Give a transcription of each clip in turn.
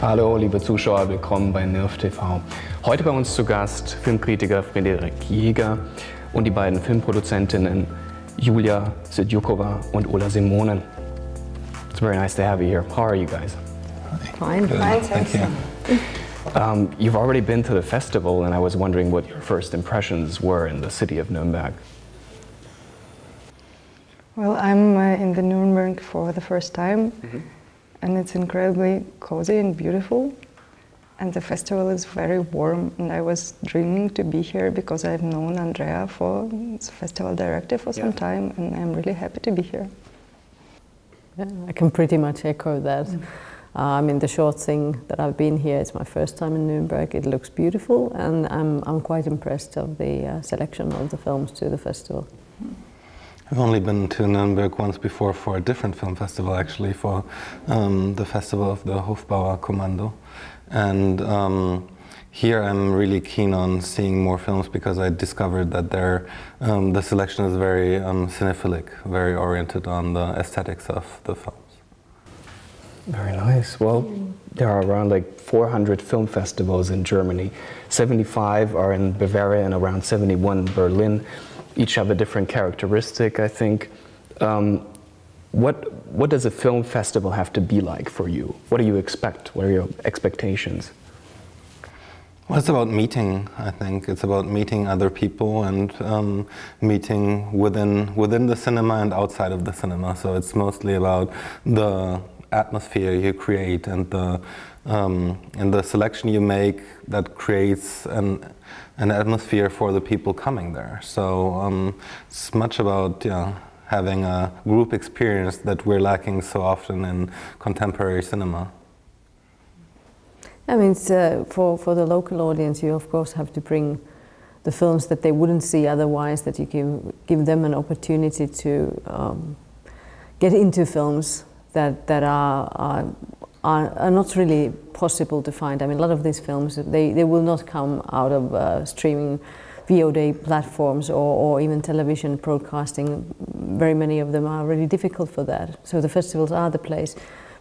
Hallo liebe Zuschauer, willkommen bei NIHRFF-TV. Heute bei uns zu Gast Filmkritiker Frédéric Jaeger und die beiden Filmproduzentinnen Yulia Serdyukova und Ulla Simonen. It's very nice to have you here. How are you guys? Fine. Fine, thank you. You've already been to the festival, and I was wondering what your first impressions were in the city of Nuremberg. Well, I'm in the Nuremberg for the first time, and it's incredibly cozy and beautiful. And the festival is very warm, and I was dreaming to be here because I've known Andrea for as festival director for some time, and I'm really happy to be here. Yeah, I can pretty much echo that. I mean, the short thing that I've been here, it's my first time in Nuremberg. It looks beautiful, and I'm quite impressed of the selection of the films to the festival. I've only been to Nuremberg once before for a different film festival, actually, for the festival of the Hofbauer Kommando. And here I'm really keen on seeing more films because I discovered that the selection is very cinephilic, very oriented on the aesthetics of the films. Very nice. Well, there are around like 400 film festivals in Germany. 75 are in Bavaria and around 71 in Berlin. Each have a different characteristic, I think. What does a film festival have to be like for you? What do you expect? What are your expectations? Well, it's about meeting, I think. It's about meeting other people and meeting within the cinema and outside of the cinema. So it's mostly about the atmosphere you create and the selection you make that creates an atmosphere for the people coming there. So it's much about having a group experience that we're lacking so often in contemporary cinema. I mean, it's, for the local audience, you of course have to bring the films that they wouldn't see otherwise, that you give them an opportunity to get into films that are not really possible to find. I mean, a lot of these films, they will not come out of streaming VOD platforms or even television broadcasting. Very many of them are really difficult for that. So the festivals are the place.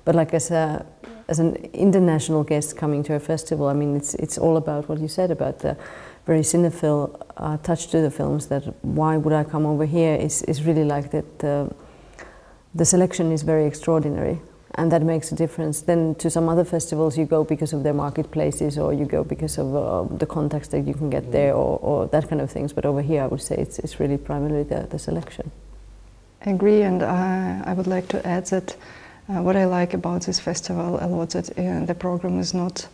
But like as an international guest coming to a festival, I mean, it's all about what you said about the very cinephile touch to the films, that why would I come over here is really like that the selection is very extraordinary. And that makes a difference. Then to some other festivals you go because of their marketplaces, or you go because of the contacts that you can get there, or that kind of things. But over here I would say it's really primarily the selection. I agree, and I would like to add that what I like about this festival a lot, that the program is not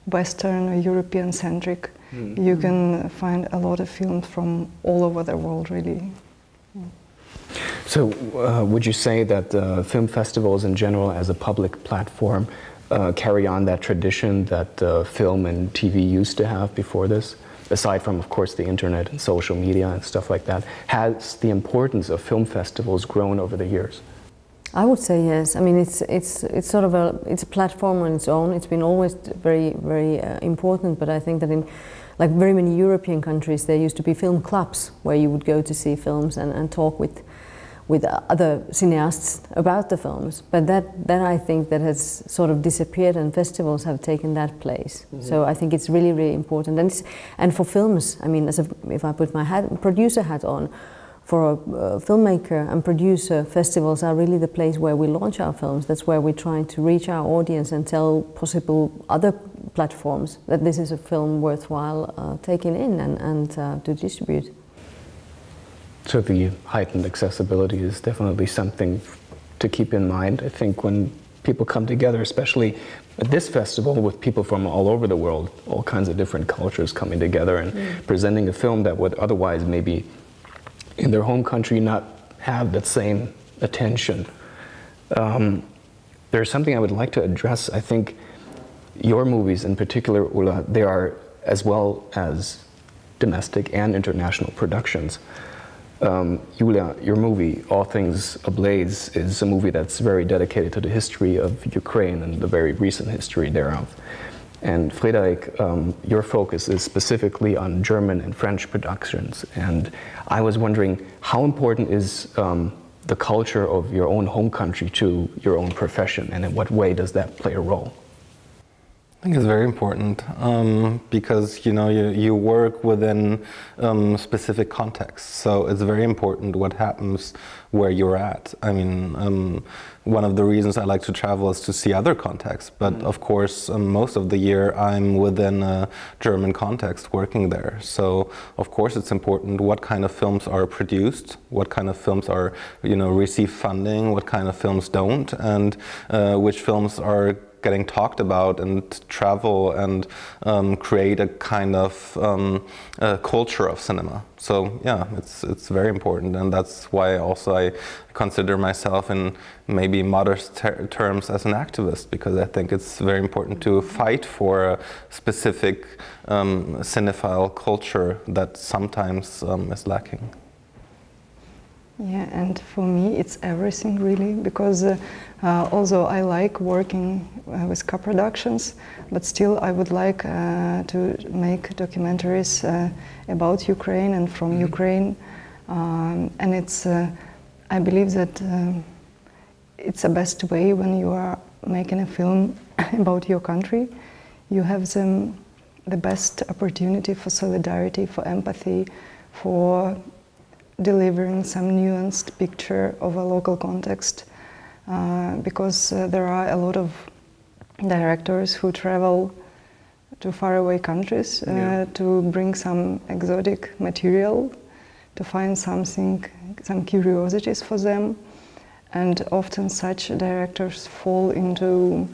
Western or European centric. You can find a lot of films from all over the world, really. So would you say that film festivals in general as a public platform carry on that tradition that film and TV used to have before this? Aside from, of course, the internet and social media and stuff like that, has the importance of film festivals grown over the years? I would say yes. I mean, it's sort of a platform on its own. It's been always very important, but I think that in like very many European countries, there used to be film clubs where you would go to see films and talk with other cineasts about the films. But that I think that has sort of disappeared, and festivals have taken that place. So I think it's really important. And for films, I mean, if I put my producer hat on, for a filmmaker and producer, festivals are really the place where we launch our films. That's where we're trying to reach our audience and tell possible other platforms that this is a film worthwhile taking in and to distribute. So the heightened accessibility is definitely something to keep in mind. I think when people come together, especially at this festival with people from all over the world, all kinds of different cultures coming together and presenting a film that would otherwise maybe in their home country not have that same attention. There's something I would like to address. I think your movies in particular, Ulla, they are as well as domestic and international productions. Yulia, your movie, All Things Ablaze, is a movie that's very dedicated to the history of Ukraine and the very recent history thereof. And Frédéric, your focus is specifically on German and French productions. And I was wondering, how important is the culture of your own home country to your own profession, and in what way does that play a role? I think it's very important because you work within specific contexts, so it's very important what happens where you're at. I mean, one of the reasons I like to travel is to see other contexts, but of course most of the year I'm within a German context working there. So of course it's important what kind of films are produced, what kind of films are receive funding, what kind of films don't, and which films are getting talked about and travel and create a kind of culture of cinema. So yeah, it's very important, and that's why also I consider myself in maybe modest terms as an activist, because I think it's very important to fight for a specific cinephile culture that sometimes is lacking. Yeah, and for me it's everything really, because although I like working with co-productions, but still I would like to make documentaries about Ukraine and from Ukraine, and it's I believe that it's the best way when you are making a film about your country. You have the best opportunity for solidarity, for empathy, for delivering some nuanced picture of a local context, because there are a lot of directors who travel to faraway countries to bring some exotic material, to find something, some curiosities for them, and often such directors fall into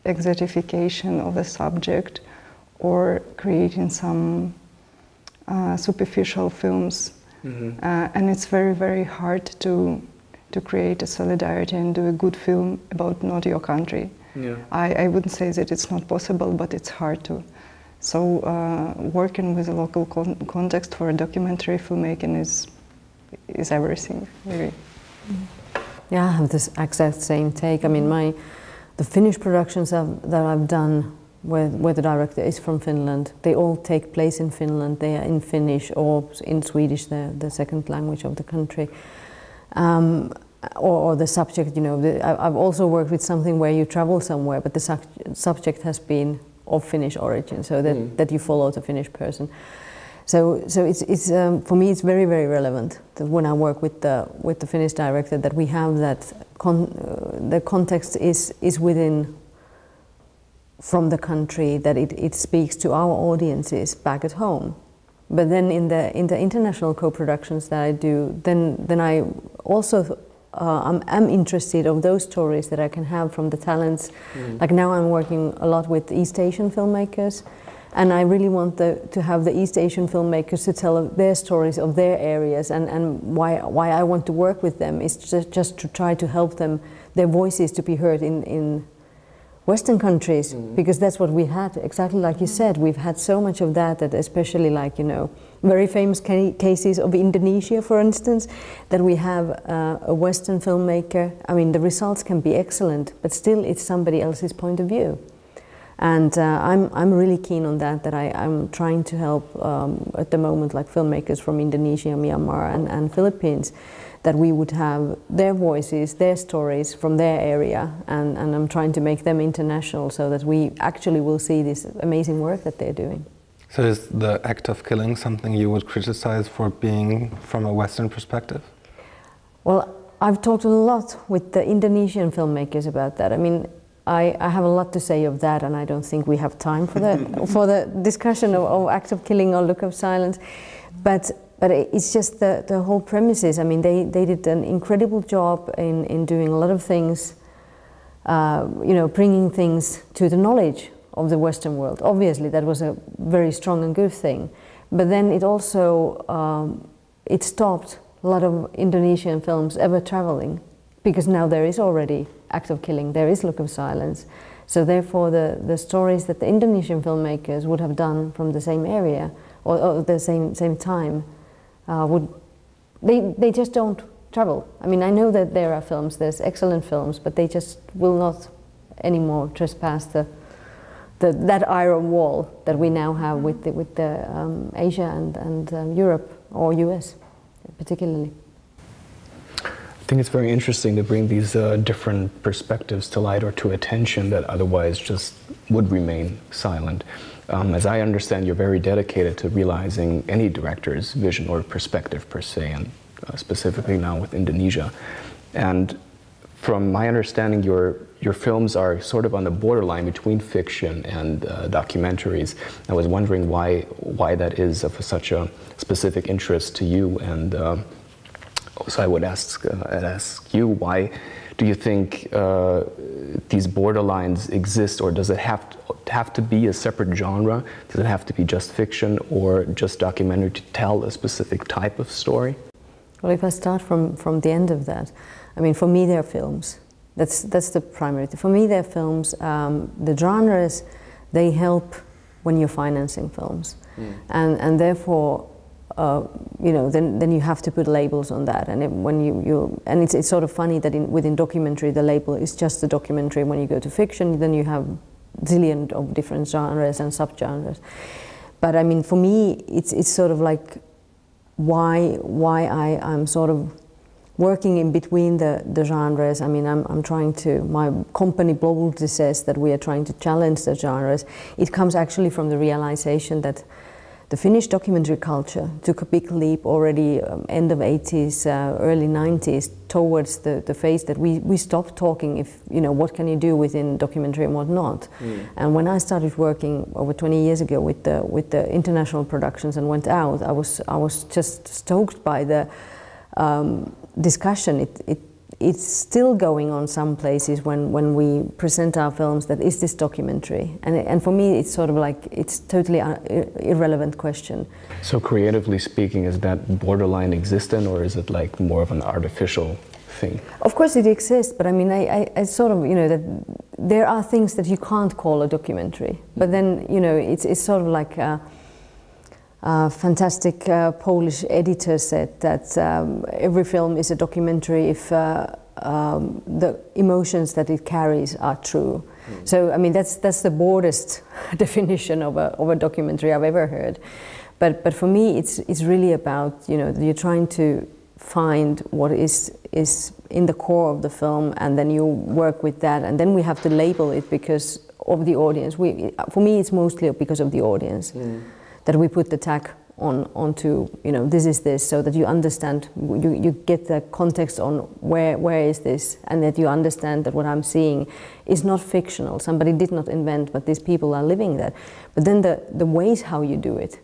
exotification of the subject or creating some superficial films, and it's very, very hard to create a solidarity and do a good film about not your country. Yeah. I wouldn't say that it's not possible, but it's hard to. So working with a local context for a documentary filmmaking is everything, really. Yeah, I have this exact same take. I mean, the Finnish productions that I've done where the director is from Finland, they all take place in Finland. They are in Finnish or in Swedish, the second language of the country. Or the subject, I've also worked with something where you travel somewhere, but the subject has been of Finnish origin, so that you follow the Finnish person. So it's for me it's very, very relevant that when I work with the Finnish director, that we have that the context is within from the country, that it speaks to our audiences back at home. But then in the international co-productions that I do, then I also I'm interested of those stories that I can have from the talents. Like now I'm working a lot with East Asian filmmakers, and I really want to have the East Asian filmmakers to tell their stories of their areas, and why I want to work with them is just to try to help them, their voices to be heard in Western countries, because that's what we had, exactly like you said. We've had so much of that especially like, very famous cases of Indonesia, for instance, that we have a Western filmmaker. I mean, the results can be excellent, but still it's somebody else's point of view. And I'm really keen on that I'm trying to help at the moment, like filmmakers from Indonesia, Myanmar and Philippines, that we would have their voices, their stories from their area, and I'm trying to make them international so that we actually will see this amazing work that they're doing. So is the act of killing something you would criticize for being from a Western perspective? Well, I've talked a lot with the Indonesian filmmakers about that. I mean, I have a lot to say of that, and I don't think we have time for the discussion of act of killing or look of silence. But it's just the whole premises. I mean, they did an incredible job in doing a lot of things, bringing things to the knowledge of the Western world. Obviously, that was a very strong and good thing. But then it also, it stopped a lot of Indonesian films ever traveling, because now there is already act of killing, there is look of silence. So therefore, the stories that the Indonesian filmmakers would have done from the same area or the same time, they just don't travel. I mean, I know that there are films, there's excellent films, but they just will not anymore trespass that iron wall that we now have with Asia and Europe or US particularly. think it's very interesting to bring these different perspectives to light or to attention that otherwise just would remain silent. As I understand, you're very dedicated to realizing any director's vision or perspective per se, and specifically now with Indonesia. And from my understanding, your films are sort of on the borderline between fiction and documentaries. I was wondering why that is of such a specific interest to you, and so I would ask you, why do you think these borderlines exist, or does it have to be a separate genre? Does it have to be just fiction or just documentary to tell a specific type of story? Well, if I start from the end of that, I mean, for me they're films. That's the primary thing. For me they're films. The genres, they help when you're financing films, and therefore, you know, then you have to put labels on that. And and it's sort of funny that within documentary the label is just a documentary. When you go to fiction, then you have zillion of different genres and subgenres. But I mean, for me, it's sort of like why I'm sort of working in between the genres. I mean, I'm trying to, my company boldly says that we are trying to challenge the genres. It comes actually from the realization that the Finnish documentary culture took a big leap already end of 80s, early 90s towards the phase that we stopped talking if, you know, what can you do within documentary and what not. And when I started working over 20 years ago with the international productions and went out, I was just stoked by the discussion. It's still going on some places when we present our films that is this documentary, and for me it's sort of like it's totally irrelevant question. So creatively speaking, is that borderline existent, or is it like more of an artificial thing? Of course it exists, but I mean I sort of, you know, that there are things that you can't call a documentary, but then, you know, it's sort of like fantastic Polish editor said that every film is a documentary if the emotions that it carries are true. So I mean that's the broadest definition of a documentary I've ever heard. But for me it's really about, you know, you're trying to find what is in the core of the film, and then you work with that, and then we have to label it because of the audience. For me it's mostly because of the audience. That we put the tag onto, you know, this is this, so that you understand, you get the context on where is this, and that you understand that what I'm seeing is not fictional. Somebody did not invent, but these people are living that. But then the ways how you do it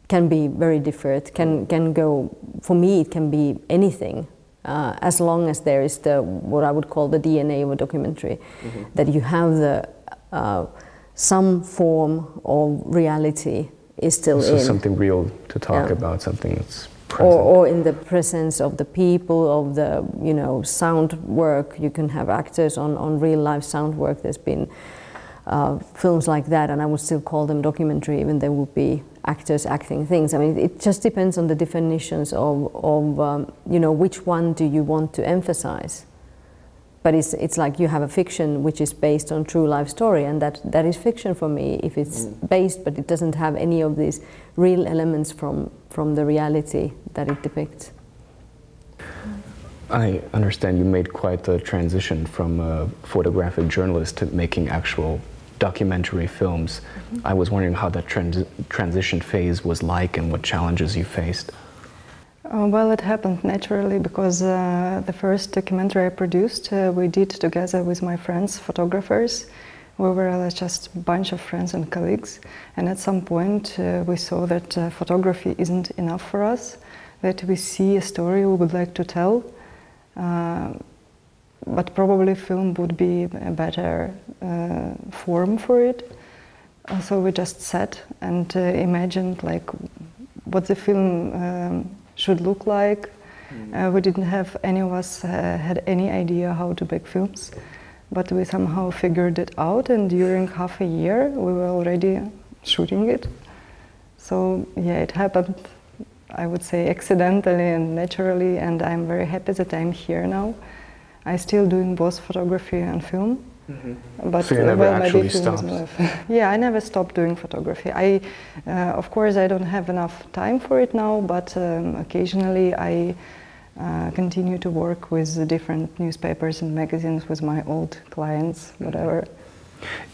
can be very different, can go, for me it can be anything, as long as there is what I would call the DNA of a documentary, that you have the some form of reality is still in. Something real to talk about, something that's present. Or in the presence of the people, of the, you know, sound work. You can have actors on real life sound work. There's been films like that, and I would still call them documentary, even there would be actors acting things. I mean, it just depends on the definitions of you know, which one do you want to emphasize. But it's like you have a fiction which is based on true life story, and that is fiction for me if it's based, but it doesn't have any of these real elements from the reality that it depicts. I understand you made quite the transition from a photographic journalist to making actual documentary films. I was wondering how that transition phase was like and what challenges you faced. Well, it happened naturally because the first documentary I produced we did together with my friends, photographers. We were just a bunch of friends and colleagues, and at some point we saw that photography isn't enough for us, that we see a story we would like to tell, but probably film would be a better form for it. So we just sat and imagined like what the film should look like. We didn't have, any of us had any idea how to make films, but we somehow figured it out, and during half a year we were already shooting it. So yeah, it happened, I would say, accidentally and naturally, and I'm very happy that I'm here now. I'm still doing both photography and film. But so you never actually stopped? Yeah, I never stopped doing photography. Of course, I don't have enough time for it now, but occasionally I continue to work with the different newspapers and magazines, with my old clients, whatever.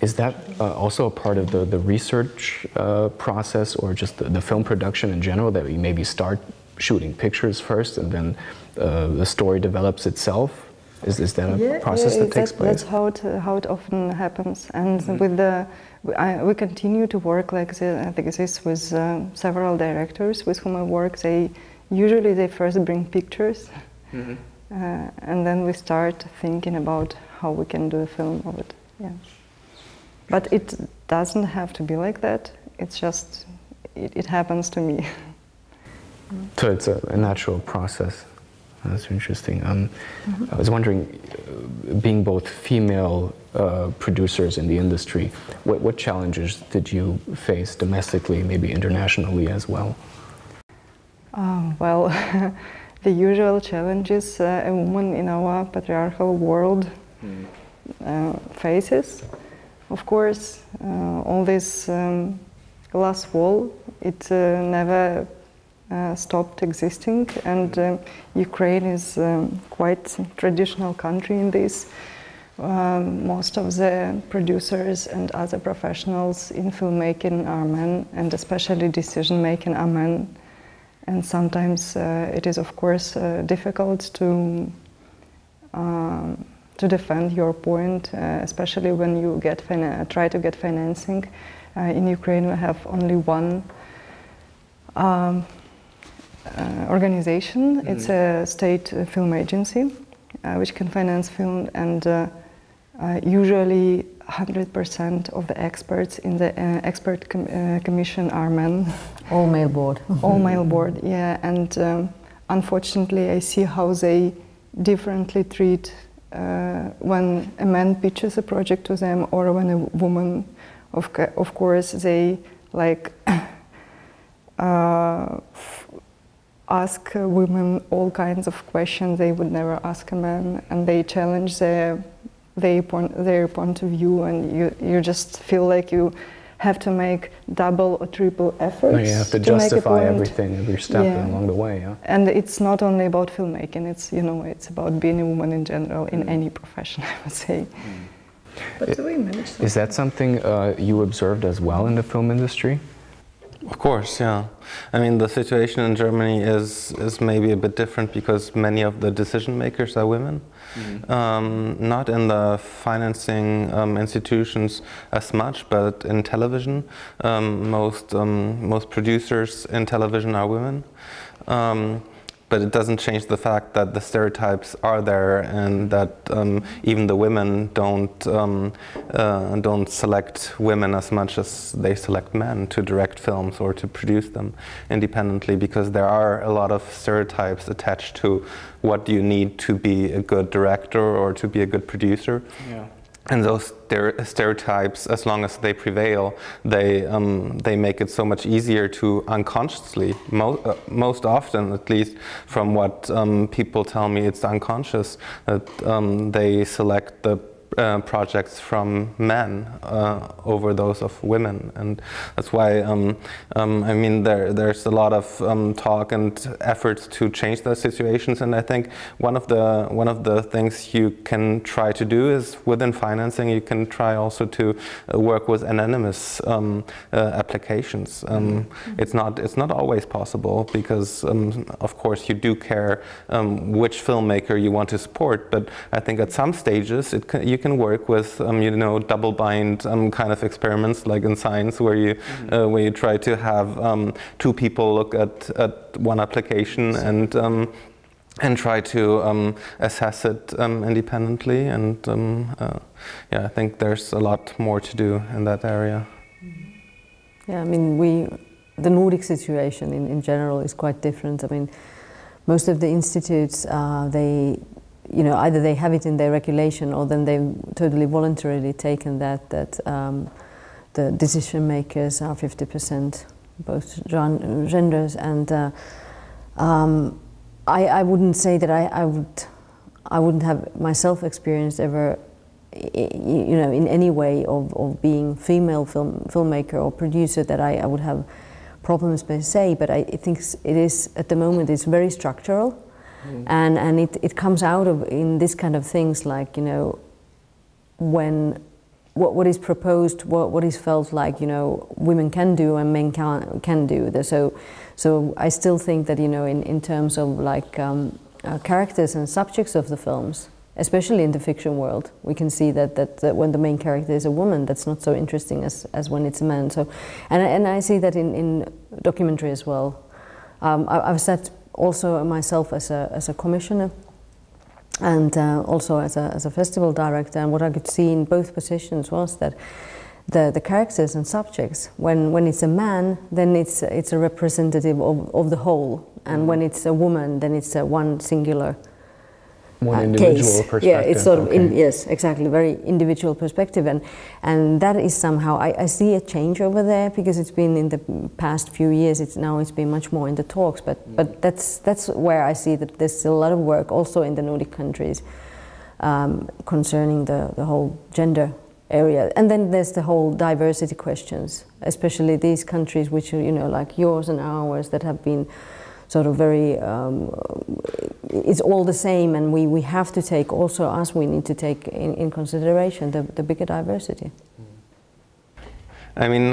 Is that also a part of the research process, or just the film production in general, that you maybe start shooting pictures first and then the story develops itself? Is that a process that takes place? That's how it often happens. And with we continue to work like this with several directors with whom I work. Usually they first bring pictures, and then we start thinking about how we can do a film of it. Yeah. But it doesn't have to be like that. It's just, it happens to me. So it's a natural process. That's interesting. I was wondering, being both female producers in the industry, what challenges did you face domestically, maybe internationally as well? Well, the usual challenges a woman in our patriarchal world faces. Of course, all this glass wall, it never stopped existing, and Ukraine is quite a traditional country in this. Most of the producers and other professionals in filmmaking are men, and especially decision-making are men. And sometimes it is, of course, difficult to defend your point, especially when you try to get financing. In Ukraine, we have only one organization. It's a state film agency which can finance film, and usually 100% of the experts in the expert commission are men. All male board. All male board, yeah. And unfortunately, I see how they differently treat when a man pitches a project to them, or when a woman. Of course, they like ask women all kinds of questions they would never ask a man, and they challenge their point of view, and you just feel like you have to make double or triple efforts. No, you have to justify everything, every step along the way. Yeah. And it's not only about filmmaking. It's it's about being a woman in general in any profession, I would say. But do we manage that? Is that something you observed as well in the film industry? Of course, yeah. I mean, the situation in Germany is maybe a bit different because many of the decision makers are women. Not in the financing institutions as much, but in television, most producers in television are women. But it doesn't change the fact that the stereotypes are there, and that even the women don't select women as much as they select men to direct films or to produce them independently, because there are a lot of stereotypes attached to what you need to be a good director or to be a good producer. Yeah. And those stereotypes, as long as they prevail, they make it so much easier to unconsciously, most often at least from what people tell me, it's unconscious, that they select the projects from men over those of women, and that's why I mean there's a lot of talk and efforts to change those situations. And I think one of the things you can try to do is, within financing, you can try also to work with anonymous applications. It's not always possible, because of course you do care which filmmaker you want to support, but I think at some stages you can work with double blind kind of experiments, like in science, where you try to have two people look at one application and try to assess it independently. And yeah, I think there's a lot more to do in that area. Yeah, I mean, the Nordic situation in general is quite different. I mean, most of the institutes, either they have it in their regulation, or then they've totally voluntarily taken that the decision makers are 50%, both genders. And I wouldn't say that I wouldn't have myself experienced ever, in any way of being female filmmaker or producer, that I would have problems per se. But I think it is, at the moment, it's very structural. And it comes out of in this kind of things like, you know, when what is proposed, what is felt like, you know, women can do and men can do. So I still think that, you know, in terms of like characters and subjects of the films, especially in the fiction world, we can see that when the main character is a woman, that's not so interesting as when it's a man. So, and I see that in documentary as well. I've sat also myself as a commissioner, and also as a festival director, and what I could see in both positions was that the characters and subjects, when it's a man, then it's a representative of the whole, and when it's a woman, then it's one singular one individual case. perspective. Yeah, it's sort of okay. yes, exactly, very individual perspective, and that is somehow I see a change over there, because it's been in the past few years. It's been much more in the talks, but that's where I see that there's still a lot of work also in the Nordic countries concerning the whole gender area, and then there's the whole diversity questions, especially these countries which are, you know, like yours and ours, that have been sort of very, it's all the same, and we have to take, also us, we need to take in consideration the bigger diversity. I mean,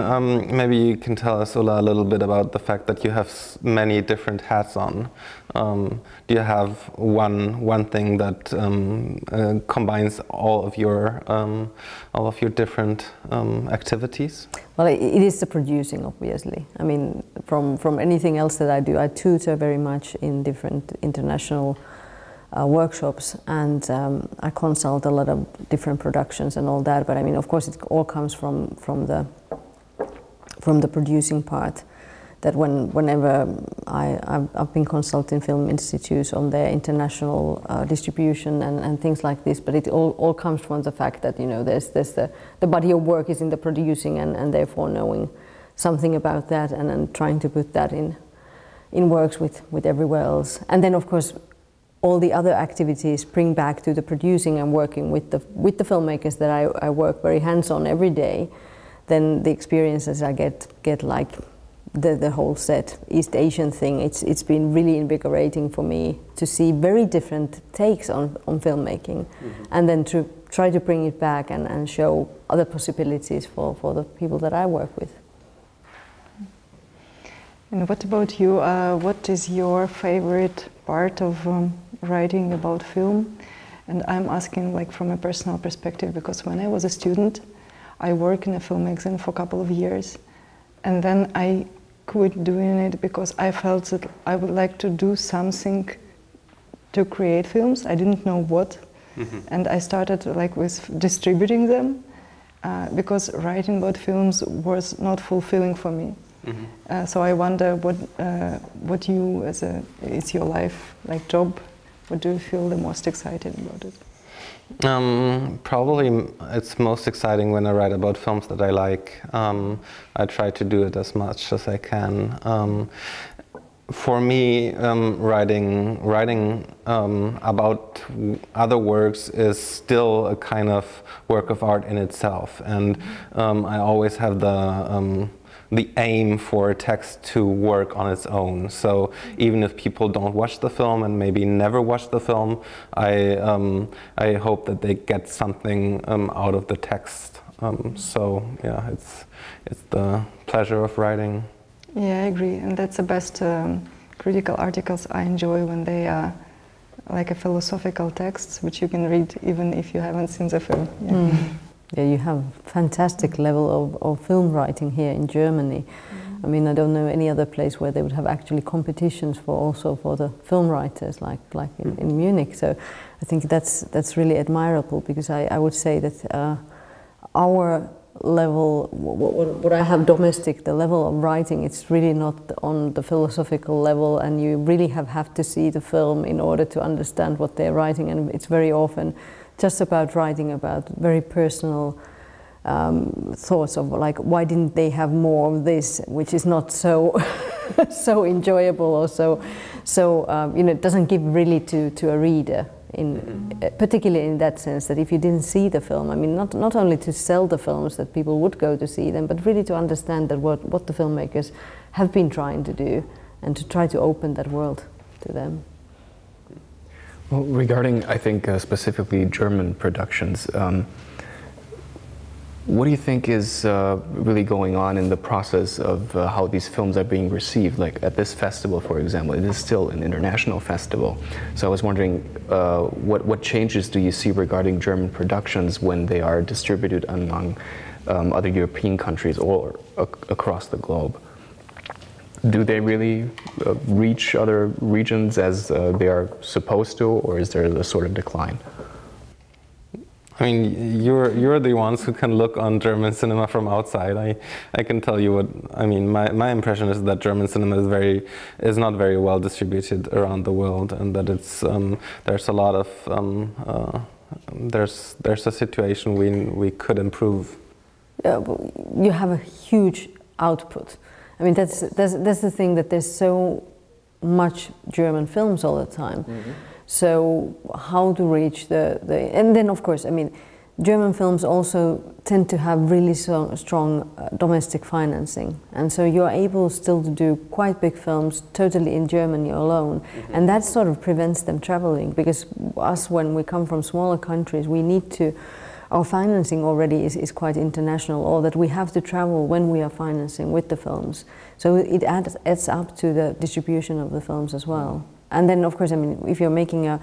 maybe you can tell us, Ulla, a little bit about the fact that you have many different hats on. Do you have one thing that combines all of your different activities? Well, it is the producing, obviously. I mean, from anything else that I do, I tutor very much in different international workshops, and I consult a lot of different productions and all that. But I mean, of course, it all comes from the producing part. That whenever I've been consulting film institutes on their international distribution and things like this, but it all comes from the fact that, you know, there's the body of work is in the producing, and therefore knowing something about that and trying to put that in works with everywhere else. And then of course all the other activities bring back to the producing and working with the filmmakers that I work very hands-on every day. Then the experiences I get like the whole set East Asian thing, it's been really invigorating for me to see very different takes on filmmaking, and then to try to bring it back and show other possibilities for the people that I work with. And what about you? What is your favorite part of writing about film? And I'm asking like from a personal perspective, because when I was a student, I worked in a film magazine for a couple of years, and then I quit doing it because I felt that I would like to do something to create films. I didn't know what, and I started like with distributing them because writing about films was not fulfilling for me. So I wonder what you, it's your life like job. What do you feel the most excited about it? Probably it's most exciting when I write about films that I like. I try to do it as much as I can. For me, writing about other works is still a kind of work of art in itself, and I always have the aim for a text to work on its own. So even if people don't watch the film and maybe never watch the film, I hope that they get something out of the text. So yeah, it's the pleasure of writing. Yeah, I agree, and that's the best critical articles I enjoy, when they are like a philosophical texts which you can read even if you haven't seen the film. Yeah. Yeah, you have like level of film writing here in Germany. I mean, I don't know any other place where they would have actually competitions for the film writers, like in Munich. So I think that's really admirable, because I would say that our level, what I have domestic, the level of writing, it's really not on the philosophical level, and you really have to see the film in order to understand what they're writing, and it's very often just about writing about very personal thoughts of like, why didn't they have more of this, which is not so so enjoyable, or so you know, it doesn't give really to a reader, particularly in that sense that if you didn't see the film, I mean, not only to sell the films that people would go to see them, but really to understand that what the filmmakers have been trying to do, and to try to open that world to them. Well, regarding, I think, specifically German productions, what do you think is really going on in the process of how these films are being received? Like at this festival, for example, it is still an international festival. So I was wondering, what changes do you see regarding German productions when they are distributed among other European countries or across the globe? Do they really reach other regions as they are supposed to, or is there a sort of decline? I mean, you're the ones who can look on German cinema from outside. I can tell you what I mean. My impression is that German cinema is not very well distributed around the world, and that it's there's a lot of there's a situation we could improve. You have a huge output. I mean, that's the thing, that there's so much German films all the time. Mm-hmm. So how to reach and then of course, I mean, German films also tend to have really strong domestic financing, and so you're able still to do quite big films totally in Germany alone. Mm-hmm. And that sort of prevents them traveling, because us, when we come from smaller countries, we need to, our financing already is quite international, or that we have to travel when we are financing with the films. So it adds up to the distribution of the films as well. And then, of course, I mean, if you're making a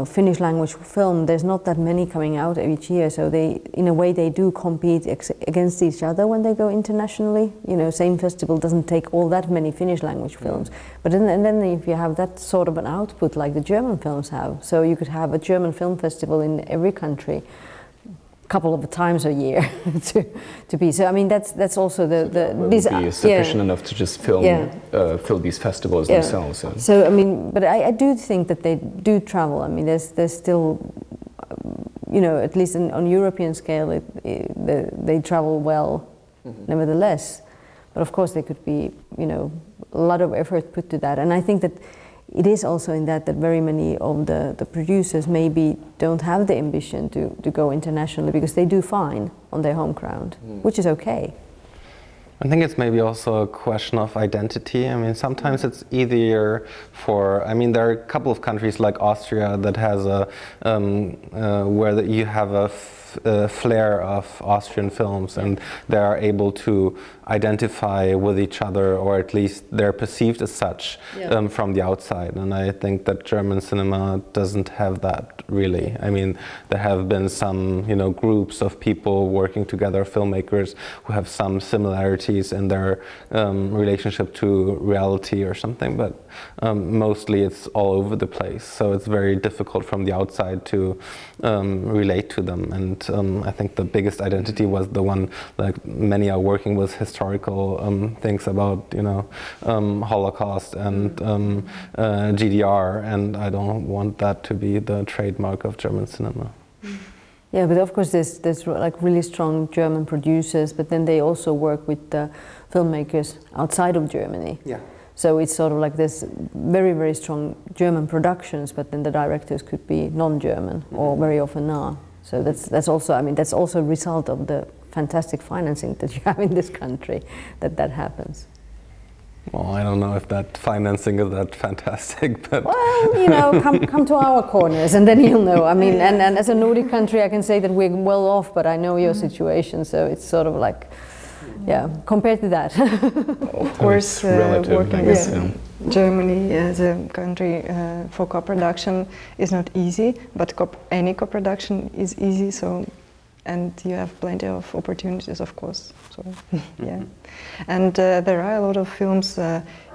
Finnish language film, there's not that many coming out each year, so they, in a way, they do compete against each other when they go internationally. You know, same festival doesn't take all that many Finnish language films, but then if you have that sort of an output like the German films have, so you could have a German film festival in every country, couple of times a year to be. So I mean, that's also would be sufficient enough to just fill these festivals themselves. So I mean, but I do think that they do travel. I mean, there's still, you know, at least on European scale, they travel well, nevertheless. But of course, there could be, you know, a lot of effort put to that, and I think that it is also in that very many of the producers maybe don't have the ambition to go internationally, because they do fine on their home ground, which is okay. I think it's maybe also a question of identity. I mean, sometimes it's easier for, I mean, there are a couple of countries like Austria that has where you have a flair of Austrian films, and they are able to identify with each other, or at least they're perceived as such from the outside. And I think that German cinema doesn't have that really. I mean, there have been some, you know, groups of people working together, filmmakers who have some similarities in their relationship to reality or something, but mostly it's all over the place. So it's very difficult from the outside to relate to them. And I think the biggest identity was the one that many are working with, historical things about, you know, Holocaust and GDR, and I don't want that to be the trademark of German cinema. Yeah, but of course there's like really strong German producers, but then they also work with the filmmakers outside of Germany. Yeah. So it's sort of like this very, very strong German productions, but then the directors could be non-German, or very often are. So that's also, I mean, that's also a result of the fantastic financing that you have in this country, that happens. Well, I don't know if that financing is that fantastic, but... Well, you know, come to our corners and then you'll know. I mean, and as a Nordic country, I can say that we're well off, but I know your situation, so it's sort of like, yeah, compared to that. Of course, working with Germany as a country for co-production is not easy, but any co-production is easy, so, and you have plenty of opportunities, of course. So, yeah. And there are a lot of films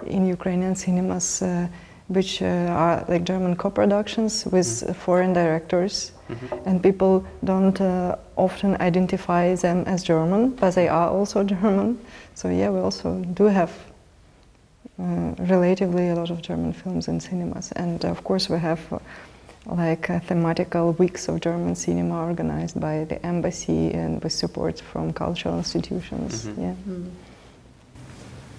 in Ukrainian cinemas which are like German co-productions with foreign directors, and people don't often identify them as German, but they are also German. So yeah, we also do have relatively a lot of German films in cinemas, and of course we have like thematical weeks of German cinema organized by the embassy and with support from cultural institutions. Yeah.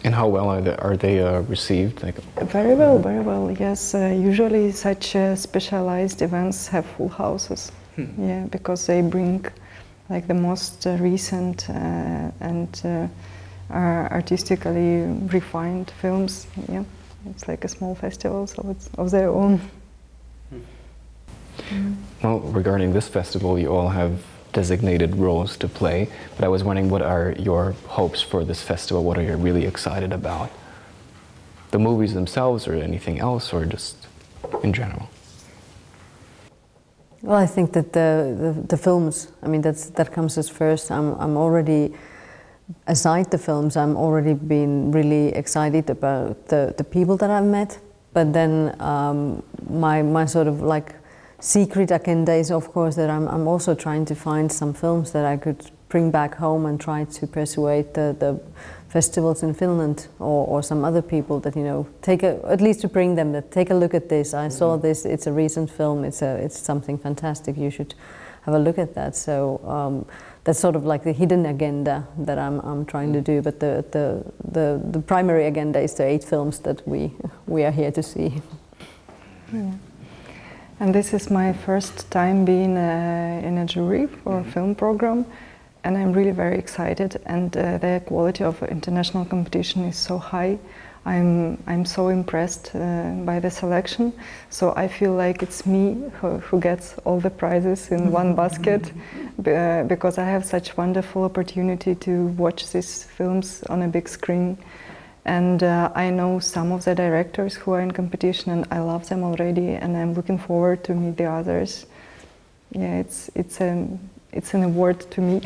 And how well are they received? Like, very well, yes. Usually such specialized events have full houses. Yeah, because they bring like the most recent and artistically refined films. Yeah, it's like a small festival, so it's of their own. Well, regarding this festival, you all have designated roles to play, but I was wondering, what are your hopes for this festival? What are you really excited about? The movies themselves, or anything else, or just in general? Well, I think that the films, I mean, that comes as first. I'm already, aside the films, I'm already been really excited about the people that I've met. But then my sort of like secret agenda is, of course, that I'm also trying to find some films that I could bring back home and try to persuade the festivals in Finland or some other people that, you know, at least to bring them that take a look at this. I saw this. It's a recent film. It's something fantastic. You should have a look at that. So that's sort of like the hidden agenda that I'm trying to do. But the primary agenda is the 8 films that we are here to see. Yeah. And this is my first time being in a jury for a film program, and I'm really very excited. And the quality of international competition is so high. I'm so impressed by the selection. So I feel like it's me who gets all the prizes in one basket, because I have such wonderful opportunity to watch these films on a big screen. And I know some of the directors who are in competition, and I love them already, and I'm looking forward to meet the others. Yeah, it's an award to me.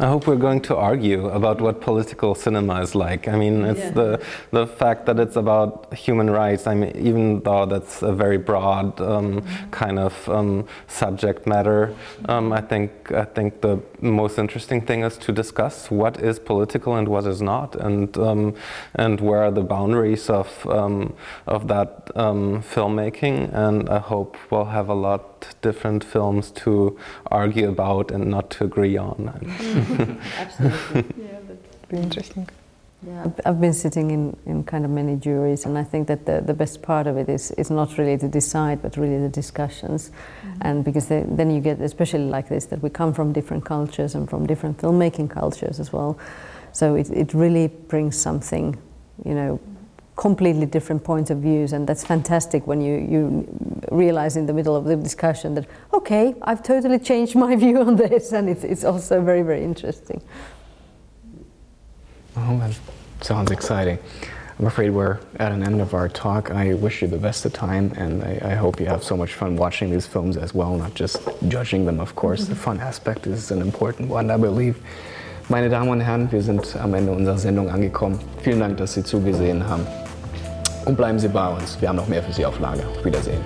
I hope we're going to argue about what political cinema is like. I mean, it's the fact that it's about human rights. I mean, even though that's a very broad kind of subject matter, I think the most interesting thing is to discuss what is political and what is not, and where are the boundaries of that filmmaking. And I hope we'll have a lot different films to argue about and not to agree on. Absolutely. Yeah, that'd be interesting. Yeah, I've been sitting in kind of many juries, and I think that the best part of it is not really to decide, but really the discussions. And because then you get, especially like this, that we come from different cultures and from different filmmaking cultures as well. So it really brings something, you know, completely different points of views, and that's fantastic when you realize in the middle of the discussion that, okay, I've totally changed my view on this, and it's also very, very interesting. Oh, that sounds exciting. I'm afraid we're at an end of our talk. I wish you the best of time, and I hope you have so much fun watching these films as well, not just judging them, of course. The fun aspect is an important one, I believe. Meine Damen und Herren, wir sind am Ende unserer Sendung angekommen. Vielen Dank, dass Sie zugesehen haben. Und bleiben Sie bei uns. Wir haben noch mehr für Sie auf Lager. Auf Wiedersehen.